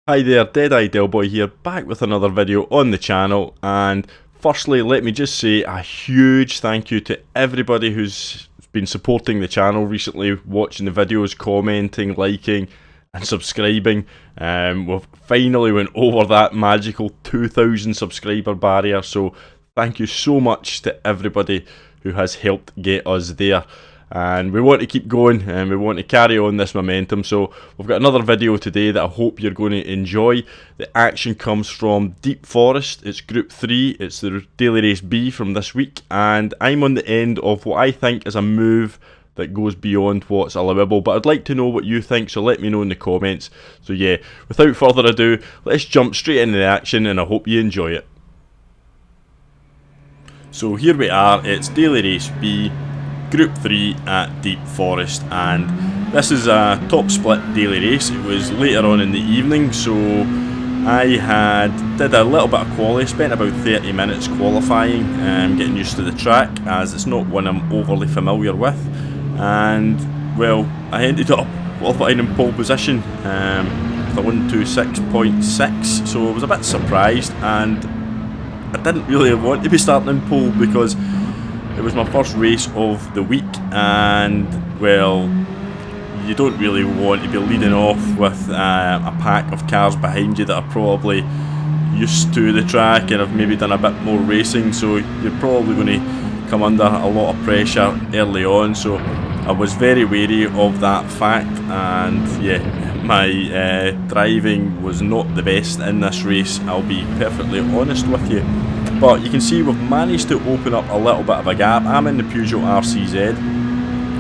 Hi there, Deadeye Delboy here, back with another video on the channel. And firstly, let me just say a huge thank you to everybody who's been supporting the channel recently, watching the videos, commenting, liking and subscribing. We've finally went over that magical 2,000 subscriber barrier, so thank you so much to everybody who has helped get us there. And we want to keep going and we want to carry on this momentum, so we've got another video today that I hope you're going to enjoy. The action comes from Deep Forest. It's Group 3, it's the Daily Race B from this week, and I'm on the end of what I think is a move that goes beyond what's allowable, but I'd like to know what you think, so let me know in the comments. So yeah, without further ado, let's jump straight into the action and I hope you enjoy it. So here we are, it's Daily Race B, Group 3 at Deep Forest, and this is a top split daily race. It was later on in the evening, so I did a little bit of quali, spent about 30 minutes qualifying and getting used to the track, as it's not one I'm overly familiar with. And well, I ended up qualifying in pole position with a 126.6, so I was a bit surprised, and I didn't really want to be starting in pole because it was my first race of the week, and well, you don't really want to be leading off with a pack of cars behind you that are probably used to the track and have maybe done a bit more racing, so you're probably going to come under a lot of pressure early on. So I was very wary of that fact, and yeah, my driving was not the best in this race, I'll be perfectly honest with you. But you can see we've managed to open up a little bit of a gap. I'm in the Peugeot RCZ.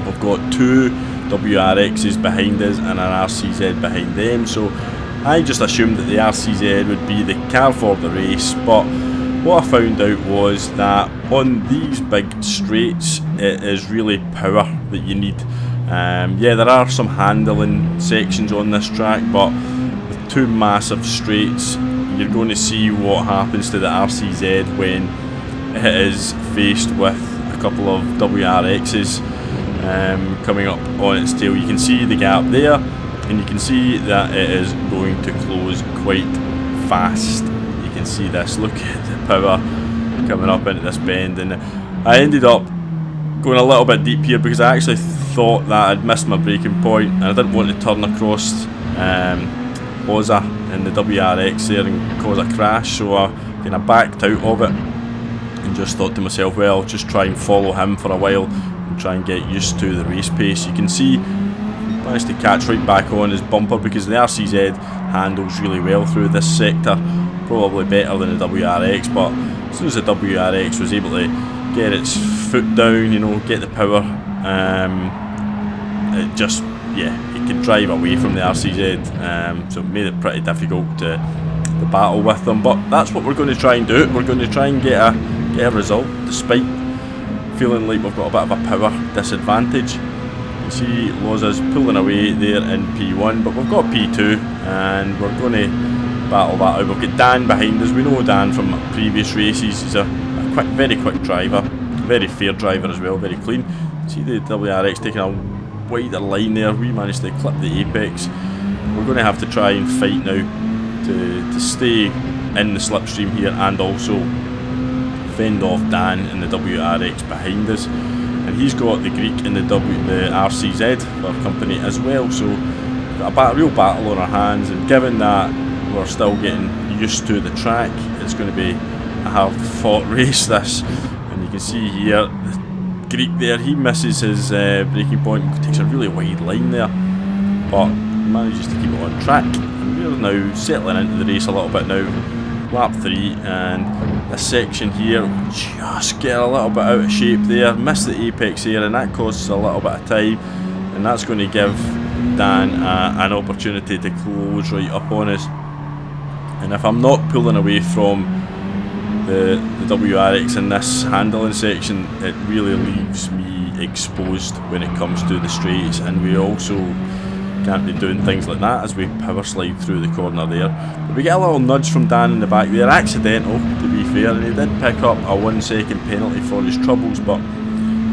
We've got two WRXs behind us and an RCZ behind them, so I just assumed that the RCZ would be the car for the race. But what I found out was that on these big straights, it is really power that you need. Yeah, there are some handling sections on this track, but with two massive straights, you're going to see what happens to the RCZ when it is faced with a couple of WRXs coming up on its tail. You can see the gap there, and you can see that it is going to close quite fast. You can see this, look at the power coming up into this bend, and I ended up going a little bit deep here because I actually thought that I'd missed my braking point and I didn't want to turn across Oza in the WRX there and cause a crash, so I kind of backed out of it and just thought to myself, well, I'll just try and follow him for a while and try and get used to the race pace. You can see I managed to catch right back on his bumper because the RCZ handles really well through this sector, probably better than the WRX, but as soon as the WRX was able to get its foot down, you know, get the power, it just, yeah, it could drive away from the RCZ, so it made it pretty difficult to battle with them. But that's what we're going to try and do. We're going to try and get a result, despite feeling like we've got a bit of a power disadvantage. You can see Loza's pulling away there in P1, but we've got P2, and we're going to battle that out. We've got Dan behind us. We know Dan from previous races. He's a very quick driver, very fair driver as well, very clean. See the WRX taking a wider line there. We managed to clip the apex. We're going to have to try and fight now to stay in the slipstream here and also fend off Dan in the WRX behind us. And he's got the Greek in the RCZ for company as well, so we've got a real battle on our hands, and given that we're still getting used to the track, it's going to be a hard fought race this. And you can see here the Greek there, he misses his braking point and takes a really wide line there, but manages to keep it on track. And we're now settling into the race a little bit now, lap 3, and this section here just get a little bit out of shape there, miss the apex here, and that costs a little bit of time, and that's going to give Dan an opportunity to close right up on us. And if I'm not pulling away from the WRX in this handling section, it really leaves me exposed when it comes to the straights, and we also can't be doing things like that as we power slide through the corner there. But we get a little nudge from Dan in the back there, accidental to be fair, and he did pick up a 1 second penalty for his troubles, but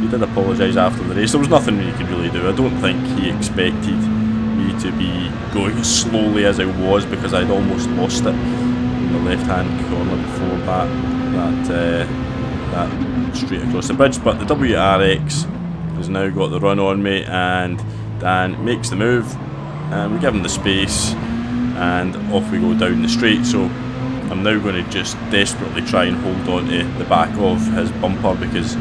he did apologise after the race. There was nothing he could really do. I don't think he expected me to be going as slowly as I was, because I'd almost lost it in the left hand corner before that straight across the bridge. But the WRX has now got the run on me, and Dan makes the move, and we give him the space, and off we go down the straight. So I'm now going to just desperately try and hold on to the back of his bumper, because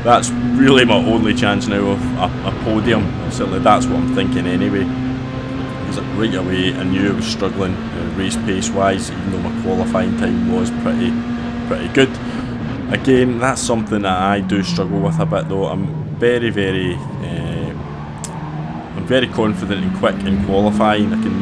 that's really my only chance now of a podium. Certainly that's what I'm thinking anyway. Because right away I knew I was struggling race pace wise, even though my qualifying time was pretty good. Again, that's something that I do struggle with a bit though. I'm very confident and quick in qualifying. I can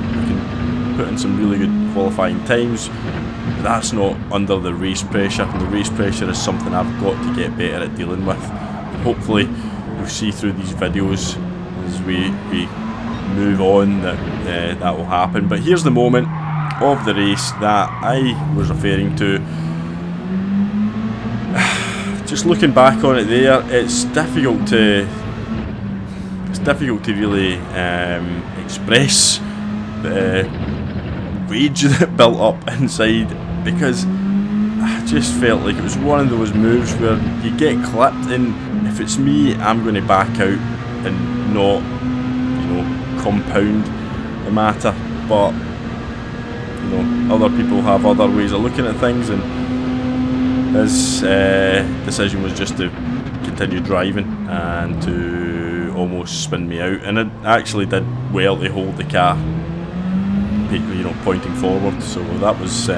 put in some really good qualifying times. But that's not under the race pressure, and the race pressure is something I've got to get better at dealing with. And hopefully you'll see through these videos as we move on that will happen. But here's the moment of the race that I was referring to. Just looking back on it there, it's difficult to really express the rage that built up inside, because I just felt like it was one of those moves where you get clipped, and if it's me, I'm going to back out and not, compound the matter. But other people have other ways of looking at things, and his decision was just to continue driving and to almost spin me out, and it actually did well to hold the car pointing forward. So that was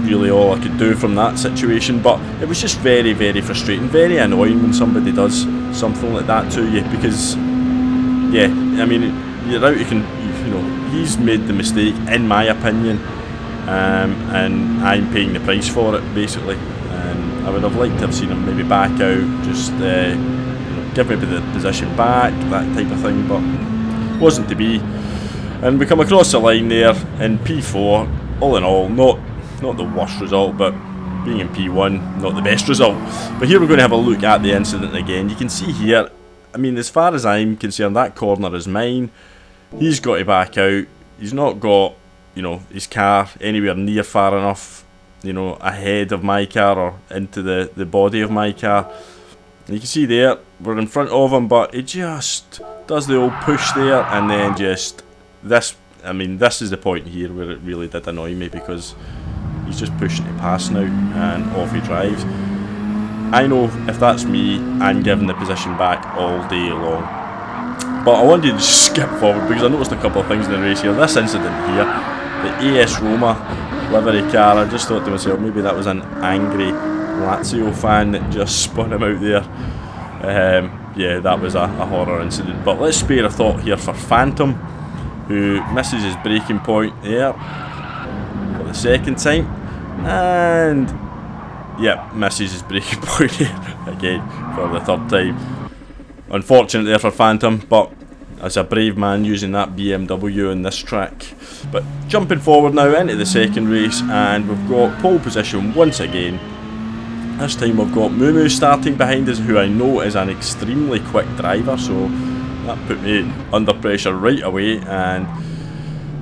really all I could do from that situation. But it was just very frustrating, very annoying when somebody does something like that to you, because yeah, I mean, you're out, he's made the mistake in my opinion, and I'm paying the price for it basically. And I would have liked to have seen him maybe back out, just give maybe the position back, that type of thing, but wasn't to be. And we come across the line there in P4. All in all, not the worst result, but being in P1, not the best result. But here we're going to have a look at the incident again. You can see here, I mean, as far as I'm concerned, that corner is mine. He's got to back out. He's not got, his car anywhere near far enough, ahead of my car or into the body of my car. And you can see there, we're in front of him, but he just does the old push there, and then just this is the point here where it really did annoy me, because he's just pushing to pass now, and off he drives. I know if that's me, I'm giving the position back all day long. But I wanted to just skip forward, because I noticed a couple of things in the race here. This incident here, the AS Roma livery car, I just thought to myself, maybe that was an angry Lazio fan that just spun him out there. Yeah, that was a horror incident. But let's spare a thought here for Phantom, who misses his braking point there for the second time, and yeah, misses his braking point here again for the third time. Unfortunate there for Phantom, but as a brave man using that BMW in this track. But jumping forward now into the second race, and we've got pole position once again. This time we've got Mumu starting behind us, who I know is an extremely quick driver, so that put me under pressure right away, and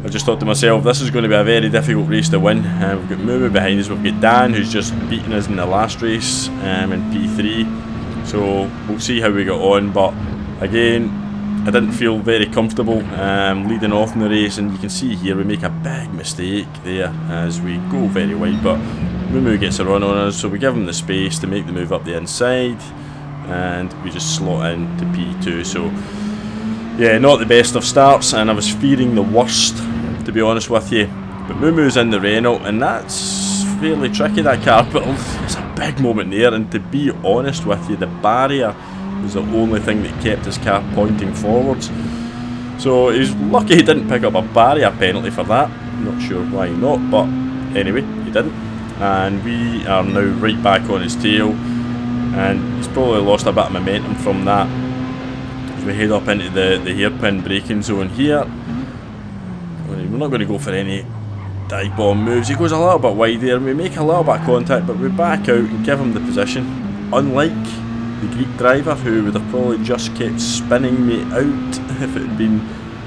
I just thought to myself, this is going to be a very difficult race to win. We've got Mumu behind us, we've got Dan, who's just beaten us in the last race in P3, so we'll see how we get on. But again, I didn't feel very comfortable leading off in the race, and you can see here we make a big mistake there as we go very wide, but Mumu gets a run on us, so we give him the space to make the move up the inside, and we just slot into P2. So yeah, not the best of starts, and I was fearing the worst, to be honest with you. But Mumu's in the Renault, and that's fairly tricky, that car, but it's a big moment there, and to be honest with you, the barrier was the only thing that kept his car pointing forwards. So he's lucky he didn't pick up a barrier penalty for that. Not sure why not, but anyway, he didn't. And we are now right back on his tail, and he's probably lost a bit of momentum from that. We head up into the hairpin braking zone here. We're not going to go for any dive bomb moves. He goes a little bit wide there, and we make a little bit of contact, but we back out and give him the position. Unlike the Greek driver, who would have probably just kept spinning me out if it had been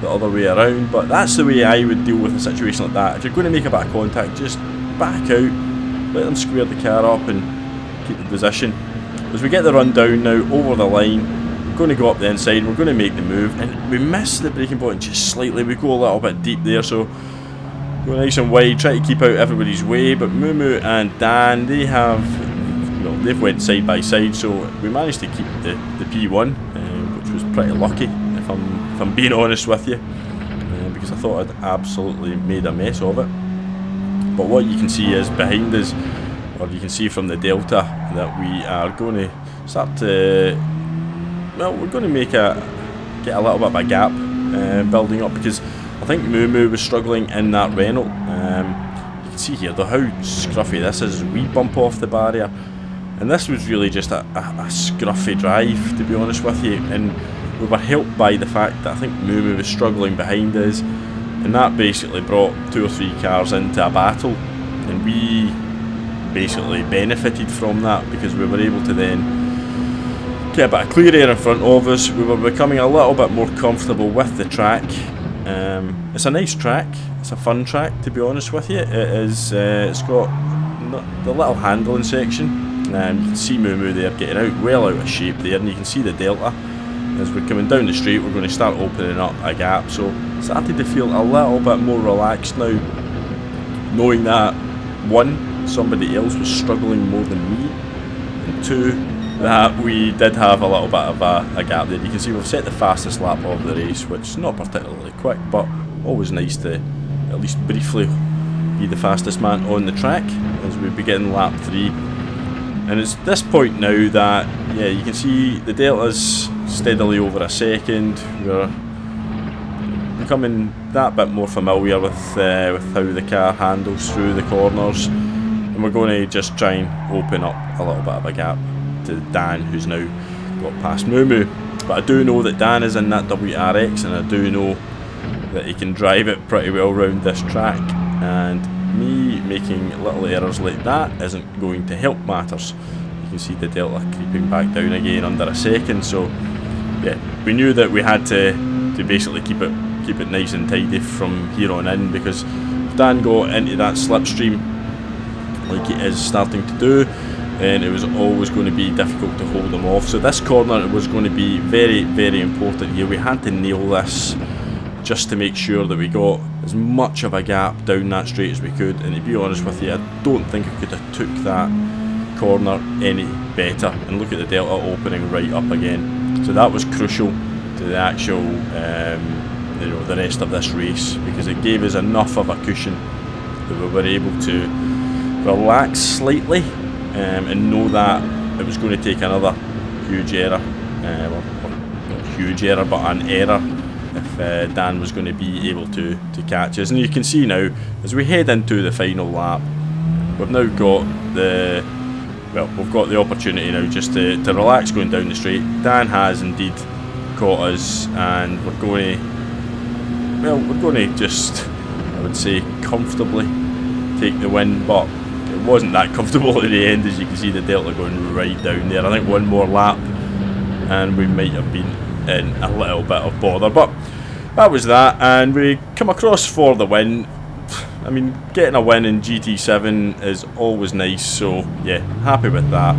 the other way around, but that's the way I would deal with a situation like that. If you're going to make a bit of contact, just back out, let them square the car up and keep the position. As we get the run down now over the line, we're going to go up the inside, we're going to make the move, and we miss the braking point just slightly. We go a little bit deep there, so go nice and wide, try to keep out everybody's way. But Mumu and Dan, they have, they've went side by side, so we managed to keep the P1, which was pretty lucky, if I'm being honest with you, because I thought I'd absolutely made a mess of it. But what you can see is behind us, or you can see from the delta, that we are going to start to, we're going to get a little bit of a gap building up, because I think Mumu was struggling in that Renault. You can see here how scruffy this is. We bump off the barrier, and this was really just a scruffy drive, to be honest with you, and we were helped by the fact that I think Mumu was struggling behind us, and that basically brought 2 or 3 cars into a battle, and we basically benefited from that, because we were able to then get a bit of clear air in front of us. We were becoming a little bit more comfortable with the track. It's a nice track, it's a fun track, to be honest with you. It is, it's got the little handling section. You can see Mumu there getting out, well out of shape there, and you can see the delta. As we're coming down the straight, we're going to start opening up a gap, so started to feel a little bit more relaxed now, knowing that 1, somebody else was struggling more than me, and 2, that we did have a little bit of a gap there. You can see we've set the fastest lap of the race, which is not particularly quick, but always nice to at least briefly be the fastest man on the track as we begin lap 3. And it's this point now that, yeah, you can see the delta's steadily over a second. We're becoming that bit more familiar with how the car handles through the corners, and we're going to just try and open up a little bit of a gap to Dan, who's now got past Mumu. But I do know that Dan is in that WRX, and I do know that he can drive it pretty well around this track, and me making little errors like that isn't going to help matters. You can see the delta creeping back down again under a second, so yeah, we knew that we had to basically keep it nice and tidy from here on in, because if Dan got into that slipstream like he is starting to do, and it was always going to be difficult to hold him off. So this corner was going to be very, very important here. We had to nail this just to make sure that we got as much of a gap down that straight as we could, and to be honest with you, I don't think I could have took that corner any better. And look at the delta opening right up again, so that was crucial to the actual the rest of this race, because it gave us enough of a cushion that we were able to relax slightly and know that it was going to take another huge error, well, not huge error, but an error, if Dan was going to be able to catch us. And you can see now, as we head into the final lap, we've now got we've got the opportunity now just to relax going down the straight. Dan has indeed caught us, and we're going to just, I would say, comfortably take the win, but it wasn't that comfortable at the end. As you can see, the delta going right down there. I think one more lap and we might have been in a little bit of bother, but that was that, and we come across for the win. I mean, getting a win in GT7 is always nice, so yeah, happy with that.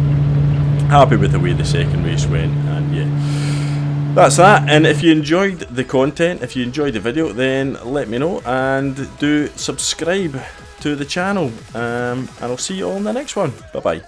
Happy with the way the second race went, and yeah, that's that. And if you enjoyed the content, if you enjoyed the video, then let me know, and do subscribe to the channel, and I'll see you all in the next one. Bye bye.